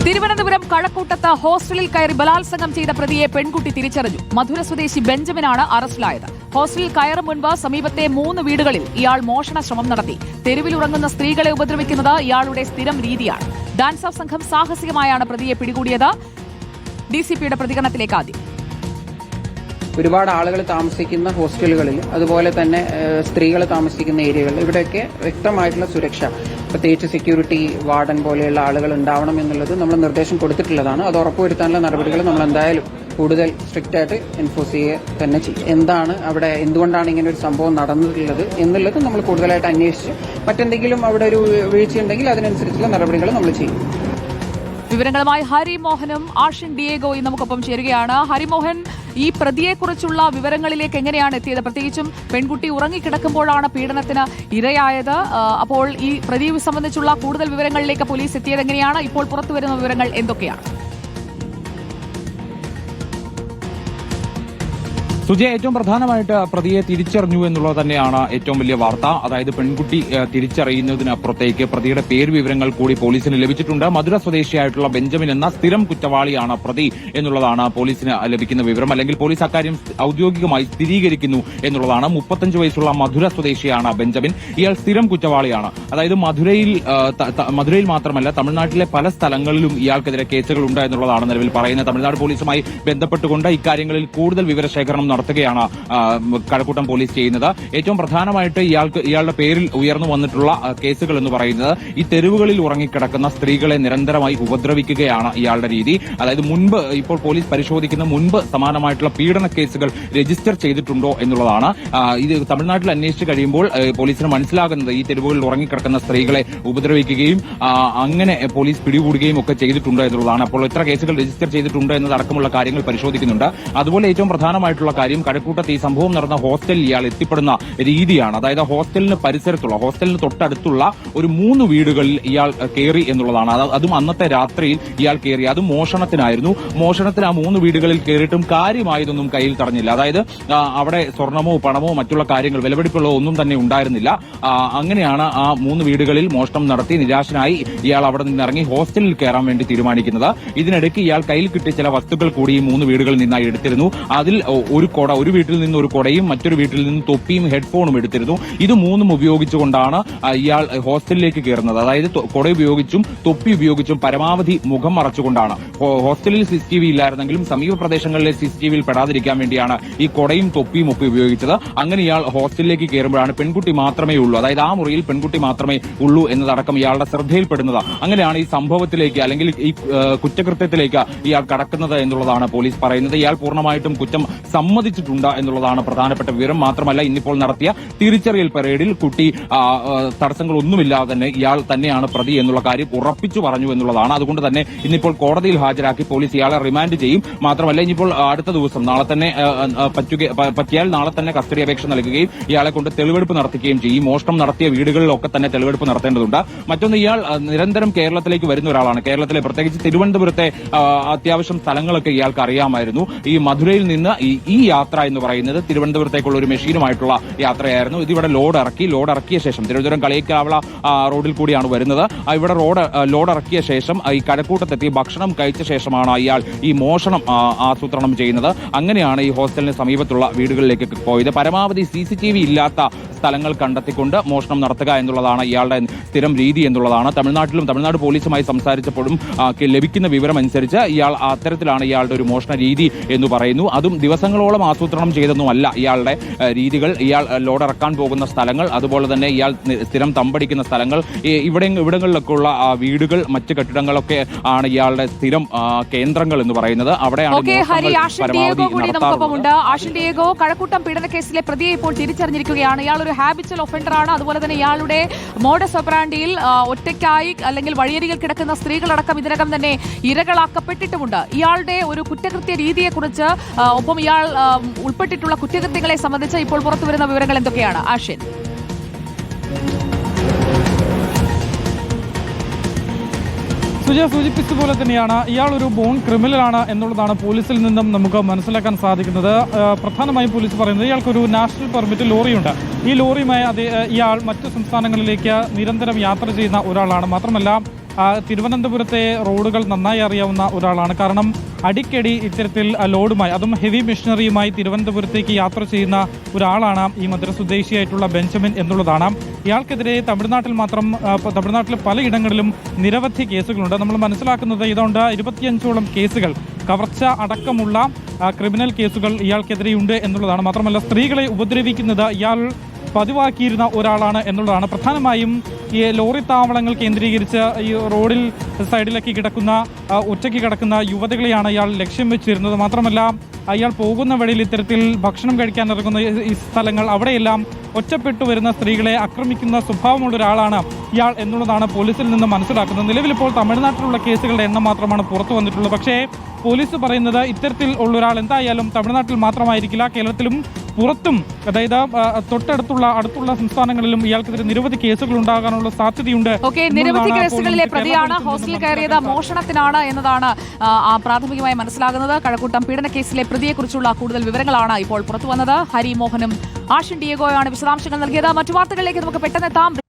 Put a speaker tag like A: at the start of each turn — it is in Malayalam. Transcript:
A: തിരുവനന്തപുരം കഴക്കൂട്ടത്ത് ഹോസ്റ്റലിൽ കയറി ബലാത്സംഗം ചെയ്ത പ്രതിയെ പെൺകുട്ടി തിരിച്ചറിഞ്ഞു. മധുര സ്വദേശി ബെഞ്ചമിനാണ് അറസ്റ്റിലായത്. ഹോസ്റ്റലിൽ കയറും മുൻപ് സമീപത്തെ 3 വീടുകളിൽ ഇയാൾ മോഷണ ശ്രമം നടത്തി. തെരുവിലുറങ്ങുന്ന സ്ത്രീകളെ ഉപദ്രവിക്കുന്നത് ഇയാളുടെ സ്ഥിരം രീതിയാണ്. ഡാൻസ് ഓഫ് സംഘം സാഹസികമായാണ് പ്രതിയെ പിടികൂടിയത്. ഡിസിപിയുടെ പ്രതികരണത്തിലേക്ക് ആദ്യം.
B: ഒരുപാട് ആളുകൾ താമസിക്കുന്ന ഹോസ്റ്റലുകളിൽ, അതുപോലെ തന്നെ സ്ത്രീകൾ താമസിക്കുന്ന ഏരിയകളിൽ ഇവിടെയൊക്കെ വ്യക്തമായിട്ടുള്ള സുരക്ഷ, പ്രത്യേകിച്ച് സെക്യൂരിറ്റി, വാർഡൻ പോലെയുള്ള ആളുകൾ ഉണ്ടാവണം എന്നുള്ളത് നമ്മൾ നിർദ്ദേശം കൊടുത്തിട്ടുള്ളതാണ്. അത് ഉറപ്പുവരുത്താനുള്ള നടപടികൾ നമ്മൾ എന്തായാലും കൂടുതൽ സ്ട്രിക്റ്റ് ആയിട്ട് എൻഫോഴ്സ് ചെയ്യുക തന്നെ ചെയ്യും. എന്താണ് അവിടെ, എന്തുകൊണ്ടാണ് ഇങ്ങനെ ഒരു സംഭവം നടന്നിട്ടുള്ളത് എന്നുള്ളത് നമ്മൾ കൂടുതലായിട്ട് അന്വേഷിച്ച് മറ്റെന്തെങ്കിലും അവിടെ ഒരു വീഴ്ചയുണ്ടെങ്കിൽ അതിനനുസരിച്ചുള്ള നടപടികൾ നമ്മൾ ചെയ്യും.
A: വിവരങ്ങളുമായി ഹരിമോഹനും ആഷിൻ ഡിയേഗോയും നമുക്കൊപ്പം ചേരുകയാണ്. ഹരിമോഹൻ, ഈ പ്രതിയെക്കുറിച്ചുള്ള വിവരങ്ങളിലേക്ക് എങ്ങനെയാണ് എത്തിയത്? പ്രത്യേകിച്ചും പെൺകുട്ടി ഉറങ്ങിക്കിടക്കുമ്പോഴാണ് പീഡനത്തിന് ഇരയായത്. അപ്പോൾ ഈ പ്രതിയെ സംബന്ധിച്ചുള്ള കൂടുതൽ വിവരങ്ങളിലേക്ക് പോലീസ് എത്തിയത് എങ്ങനെയാണ്? ഇപ്പോൾ പുറത്തുവരുന്ന വിവരങ്ങൾ എന്തൊക്കെയാണ്?
C: സുജയ, ഏറ്റവും പ്രധാനമായിട്ട് പ്രതിയെ തിരിച്ചറിഞ്ഞു എന്നുള്ളത് തന്നെയാണ് ഏറ്റവും വലിയ വാർത്ത. അതായത് പെൺകുട്ടി തിരിച്ചറിയുന്നതിനപ്പുറത്തേക്ക് പ്രതിയുടെ പേര് വിവരങ്ങൾ കൂടി പോലീസിന് ലഭിച്ചിട്ടുണ്ട്. മധുര സ്വദേശിയായിട്ടുള്ള ബെഞ്ചമിൻ എന്ന സ്ഥിരം കുറ്റവാളിയാണ് പ്രതി എന്നുള്ളതാണ് പോലീസിന് ലഭിക്കുന്ന വിവരം. അല്ലെങ്കിൽ പോലീസ് അക്കാര്യം ഔദ്യോഗികമായി സ്ഥിരീകരിക്കുന്നു എന്നുള്ളതാണ്. 35 വയസ്സുള്ള മധുര സ്വദേശിയാണ് ബെഞ്ചമിൻ. ഇയാൾ സ്ഥിരം കുറ്റവാളിയാണ്. അതായത് മധുരയിൽ മാത്രമല്ല, തമിഴ്നാട്ടിലെ പല സ്ഥലങ്ങളിലും ഇയാൾക്കെതിരെ കേസുകളുണ്ട് എന്നുള്ളതാണ് നിലവിൽ പറയുന്നത്. തമിഴ്നാട് പോലീസുമായി ബന്ധപ്പെട്ടുകൊണ്ട് ഇക്കാര്യങ്ങളിൽ കൂടുതൽ വിവരശേഖരണം നടത്തുകയാണ് കഴക്കൂട്ടം പോലീസ് ചെയ്യുന്നത്. ഏറ്റവും പ്രധാനമായിട്ട് ഇയാളുടെ പേരിൽ ഉയർന്നു വന്നിട്ടുള്ള കേസുകൾ എന്ന് പറയുന്നത് ഈ തെരുവുകളിൽ ഉറങ്ങിക്കിടക്കുന്ന സ്ത്രീകളെ നിരന്തരമായി ഉപദ്രവിക്കുകയാണ് ഇയാളുടെ രീതി. അതായത് ഇപ്പോൾ പോലീസ് പരിശോധിക്കുന്ന മുൻപ് സമാനമായിട്ടുള്ള പീഡന കേസുകൾ രജിസ്റ്റർ ചെയ്തിട്ടുണ്ടോ എന്നുള്ളതാണ്. ഇത് തമിഴ്നാട്ടിൽ അന്വേഷിച്ച് കഴിയുമ്പോൾ പോലീസിന് മനസ്സിലാകുന്നത് ഈ തെരുവുകളിൽ ഉറങ്ങിക്കിടക്കുന്ന സ്ത്രീകളെ ഉപദ്രവിക്കുകയും അങ്ങനെ പോലീസ് പിടികൂടുകയും ഒക്കെ ചെയ്തിട്ടുണ്ട് എന്നുള്ളതാണ്. അപ്പോൾ എത്ര കേസുകൾ രജിസ്റ്റർ ചെയ്തിട്ടുണ്ട് എന്നതടക്കമുള്ള കാര്യങ്ങൾ പരിശോധിക്കുന്നുണ്ട്. അതുപോലെ ഏറ്റവും പ്രധാനമായിട്ടുള്ള കാര്യം, കഴക്കൂട്ടത്ത് ഈ സംഭവം നടന്ന ഹോസ്റ്റലിൽ ഇയാൾ എത്തിപ്പെടുന്ന രീതിയാണ്. അതായത് ഹോസ്റ്റലിന് തൊട്ടടുത്തുള്ള ഒരു 3 വീടുകളിൽ ഇയാൾ കയറി എന്നുള്ളതാണ്. അതും അന്നത്തെ രാത്രിയിൽ ഇയാൾ കയറി. അതും മോഷണത്തിനായിരുന്നു. മോഷണത്തിന് ആ 3 വീടുകളിൽ കയറിയിട്ടും കാര്യമായതൊന്നും കയ്യിൽ തടഞ്ഞില്ല. അതായത് അവിടെ സ്വർണമോ പണമോ മറ്റുള്ള കാര്യങ്ങൾ, വിലപിടിപ്പുള്ളോ ഒന്നും തന്നെ ഉണ്ടായിരുന്നില്ല. അങ്ങനെയാണ് ആ 3 വീടുകളിൽ മോഷണം നടത്തി നിരാശനായി ഇയാൾ അവിടെ നിന്നിറങ്ങി ഹോസ്റ്റലിൽ കയറാൻ വേണ്ടി തീരുമാനിക്കുന്നത്. ഇതിനിടയ്ക്ക് ഇയാൾ കയ്യിൽ കിട്ടിയ ചില വസ്തുക്കൾ കൂടി ഈ 3 വീടുകളിൽ നിന്നായി എടുത്തിരുന്നു. അതിൽ ഒരു വീട്ടിൽ നിന്ന് ഒരു കൊടയും മറ്റൊരു വീട്ടിൽ നിന്ന് തൊപ്പിയും ഹെഡ്ഫോണും എടുത്തിരുന്നു. ഇത് 3ഉം ഉപയോഗിച്ചുകൊണ്ടാണ് ഇയാൾ ഹോസ്റ്റലിലേക്ക് കയറുന്നത്. അതായത് കൊട ഉപയോഗിച്ചും തൊപ്പി ഉപയോഗിച്ചും പരമാവധി മുഖം മറച്ചുകൊണ്ടാണ്. ഹോസ്റ്റലിൽ CCTV ഇല്ലായിരുന്നെങ്കിലും സമീപ പ്രദേശങ്ങളിലെ CCTVയിൽ പെടാതിരിക്കാൻ വേണ്ടിയാണ് ഈ കൊടയും തൊപ്പിയും ഒക്കെ ഉപയോഗിച്ചത്. അങ്ങനെ ഇയാൾ ഹോസ്റ്റലിലേക്ക് കയറുമ്പോഴാണ് പെൺകുട്ടി മാത്രമേ ഉള്ളൂ, അതായത് ആ മുറിയിൽ പെൺകുട്ടി മാത്രമേ ഉള്ളൂ എന്നതടക്കം ഇയാളുടെ ശ്രദ്ധയിൽപ്പെടുന്നത്. അങ്ങനെയാണ് ഈ സംഭവത്തിലേക്ക് അല്ലെങ്കിൽ ഈ കുറ്റകൃത്യത്തിലേക്ക് ഇയാൾ കടക്കുന്നത് എന്നുള്ളതാണ് പോലീസ് പറയുന്നത്. ഇയാൾ പൂർണ്ണമായിട്ടും കുറ്റം സമ്മതിച്ചിട്ടുണ്ട് എന്നുള്ളതാണ് പ്രധാനപ്പെട്ട വിവരം. മാത്രമല്ല, ഇന്നിപ്പോൾ നടത്തിയ തിരിച്ചറിയൽ പരേഡിൽ കുട്ടി തടസ്സങ്ങളൊന്നുമില്ലാതെ തന്നെ ഇയാൾ തന്നെയാണ് പ്രതി എന്നുള്ള കാര്യം ഉറപ്പിച്ചു പറഞ്ഞു എന്നുള്ളതാണ്. അതുകൊണ്ട് തന്നെ ഇന്നിപ്പോൾ കോടതിയിൽ ഹാജരാക്കി പോലീസ് ഇയാളെ റിമാൻഡ് ചെയ്യും. മാത്രമല്ല, ഇനിയിപ്പോൾ അടുത്ത ദിവസം പറ്റിയാൽ നാളെ തന്നെ കസ്റ്റഡി അപേക്ഷ നൽകുകയും ഇയാളെ കൊണ്ട് തെളിവെടുപ്പ് നടത്തുകയും ചെയ്യും. മോഷണം നടത്തിയ വീടുകളിലൊക്കെ തന്നെ തെളിവെടുപ്പ് നടത്തേണ്ടതുണ്ട്. മറ്റൊന്ന്, ഇയാൾ നിരന്തരം കേരളത്തിലേക്ക് വരുന്ന ഒരാളാണ്. കേരളത്തിലെ പ്രത്യേകിച്ച് തിരുവനന്തപുരത്തെ അത്യാവശ്യം സ്ഥലങ്ങളൊക്കെ ഇയാൾക്ക് അറിയാമായിരുന്നു. ഈ മധുരയിൽ നിന്ന് ഈ യാത്ര എന്ന് പറയുന്നത് തിരുവനന്തപുരത്തേക്കുള്ള ഒരു മെഷീനുമായിട്ടുള്ള യാത്രയായിരുന്നു. ഇതിവിടെ ലോഡ് ഇറക്കിയ ശേഷം തിരുവനന്തപുരം കളിയക്കാവള റോഡിൽ കൂടിയാണ് വരുന്നത്. ഇവിടെ ലോഡ് ഇറക്കിയ ശേഷം ഈ കഴക്കൂട്ടത്തെത്തി ഭക്ഷണം കഴിച്ച ശേഷമാണ് ഇയാൾ ഈ മോഷണം ആസൂത്രണം ചെയ്യുന്നത്. അങ്ങനെയാണ് ഈ ഹോസ്റ്റലിന് സമീപത്തുള്ള വീടുകളിലേക്ക് പോയത്. പരമാവധി CCTV ഇല്ലാത്ത സ്ഥലങ്ങൾ കണ്ടെത്തിക്കൊണ്ട് മോഷണം നടത്തുക എന്നുള്ളതാണ് ഇയാളുടെ സ്ഥിരം രീതി എന്നുള്ളതാണ്. തമിഴ്നാട് പോലീസുമായി സംസാരിച്ചപ്പോഴും ലഭിക്കുന്ന വിവരം അനുസരിച്ച് അത്തരത്തിലാണ് ഇയാളുടെ ഒരു മോഷണ രീതി എന്ന് പറയുന്നു. അതും ദിവസങ്ങളോളം ആസൂത്രണം ചെയ്തൊന്നുമല്ല ഇയാളുടെ രീതികൾ. ഇയാൾ ലോഡിറക്കാൻ പോകുന്ന സ്ഥലങ്ങൾ, അതുപോലെ തന്നെ ഇയാൾ സ്ഥിരം തമ്പടിക്കുന്ന സ്ഥലങ്ങൾ, ഇവിടങ്ങളിലൊക്കെയുള്ള വീടുകൾ, മറ്റ് കെട്ടിടങ്ങളൊക്കെ ആണ് ഇയാളുടെ സ്ഥിരം കേന്ദ്രങ്ങൾ എന്ന് പറയുന്നത്. അവിടെയാണ്
A: കഴക്കൂട്ടം പീഡന കേസിലെ പ്രതിയെ ഇപ്പോൾ തിരിച്ചറിഞ്ഞിരിക്കുകയാണ്. ഇയാൾ ഒരു ഹാബിച്വൽ ഒഫൻഡറാണ്. അതുപോലെ തന്നെ ഇയാളുടെ മോഡസ് ഓപ്പറാൻഡിയിൽ ഒറ്റയ്ക്കായി അല്ലെങ്കിൽ വഴിയരികിൽ കിടക്കുന്ന സ്ത്രീകളടക്കം ഇതിനകം തന്നെ ഇരകളാക്കപ്പെട്ടിട്ടുമുണ്ട്. ഇയാളുടെ ഒരു കുറ്റകൃത്യ രീതിയെക്കുറിച്ച്, ഒപ്പം ഇയാൾ ഉൾപ്പെട്ടിട്ടുള്ള കുറ്റകൃത്യങ്ങളെ സംബന്ധിച്ച് ഇപ്പോൾ പുറത്തുവരുന്ന വിവരങ്ങൾ എന്തൊക്കെയാണ് ആഷിൻ?
D: സുജയ സൂചിപ്പിച്ചതുപോലെ തന്നെയാണ് ഇയാൾ ഒരു ബോൺ ക്രിമിനലാണ് എന്നുള്ളതാണ് പോലീസിൽ നിന്നും നമുക്ക് മനസ്സിലാക്കാൻ സാധിക്കുന്നത്. പ്രധാനമായും പോലീസ് പറയുന്നത് ഇയാൾക്കൊരു നാഷണൽ പെർമിറ്റ് ലോറിയുണ്ട്. ഈ ലോറിയുമായി ഇയാൾ മറ്റു സംസ്ഥാനങ്ങളിലേക്ക് നിരന്തരം യാത്ര ചെയ്യുന്ന ഒരാളാണ്. മാത്രമല്ല തിരുവനന്തപുരത്തെ റോഡുകൾ നന്നായി അറിയാവുന്ന ഒരാളാണ്. കാരണം അടിക്കടി ഇത്തരത്തിൽ ലോഡുമായി, അതും ഹെവി മെഷീനറിയുമായി തിരുവനന്തപുരത്തേക്ക് യാത്ര ചെയ്യുന്ന ഒരാളാണ് ഈ മധുര സ്വദേശിയായിട്ടുള്ള ബെഞ്ചമിൻ എന്നുള്ളതാണ്. ഇയാൾക്കെതിരെ തമിഴ്നാട്ടിലെ പലയിടങ്ങളിലും നിരവധി കേസുകളുണ്ട്. നമ്മൾ മനസ്സിലാക്കുന്നത് ഇതുകൊണ്ട് 25ഓളം കേസുകൾ, കവർച്ച അടക്കമുള്ള ക്രിമിനൽ കേസുകൾ ഇയാൾക്കെതിരെയുണ്ട് എന്നുള്ളതാണ്. മാത്രമല്ല സ്ത്രീകളെ ഉപദ്രവിക്കുന്നത് ഇയാൾ പതിവാക്കിയിരുന്ന ഒരാളാണ് എന്നുള്ളതാണ്. പ്രധാനമായും ഈ ലോറി താവളങ്ങൾ കേന്ദ്രീകരിച്ച് ഈ റോഡിൽ സൈഡിലേക്ക് ഒറ്റയ്ക്ക് കിടക്കുന്ന യുവതികളെയാണ് ഇയാൾ ലക്ഷ്യം വെച്ചിരുന്നത്. മാത്രമല്ല അയാൾ പോകുന്ന വഴിയിൽ ഇത്തരത്തിൽ ഭക്ഷണം കഴിക്കാൻ ഇറങ്ങുന്ന ഈ സ്ഥലങ്ങൾ, അവിടെയെല്ലാം ഒറ്റപ്പെട്ടു വരുന്ന സ്ത്രീകളെ ആക്രമിക്കുന്ന സ്വഭാവമുള്ള ഒരാളാണ് ഇയാൾ എന്നുള്ളതാണ് പോലീസിൽ നിന്ന് മനസ്സിലാക്കുന്നത്. നിലവിലിപ്പോൾ തമിഴ്നാട്ടിലുള്ള കേസുകളുടെ എണ്ണം മാത്രമാണ് പുറത്തു വന്നിട്ടുള്ളത്. പക്ഷേ പോലീസ് പറയുന്നത് ഇത്തരത്തിൽ ഉള്ള ഒരാൾ എന്തായാലും തമിഴ്നാട്ടിൽ മാത്രമായിരിക്കില്ല, കേരളത്തിലും പുറത്തും, അതായത് അടുത്തുള്ള സംസ്ഥാനങ്ങളിലും ഇയാൾക്കെതിരെ നിരവധി കേസുകൾ ഉണ്ടാകാനുള്ള സാധ്യതയുണ്ട്.
A: നിരവധി കേസുകളിലെ പ്രതിയാണ്. ഹോസ്റ്റലിൽ കയറിയത് മോഷണത്തിനാണ് എന്നതാണ് പ്രാഥമികമായി മനസ്സിലാകുന്നത്. കഴക്കൂട്ടം പീഡന കേസിലെ പ്രതിയെക്കുറിച്ചുള്ള കൂടുതൽ വിവരങ്ങളാണ് ഇപ്പോൾ പുറത്തുവന്നത്. ഹരിമോഹനും ആഷിൻ ഡിയേഗോയാണ് വിശദാംശങ്ങൾ നൽകിയത്. മറ്റു വാർത്തകളിലേക്ക് നമുക്ക് പെട്ടെന്ന് എത്താം.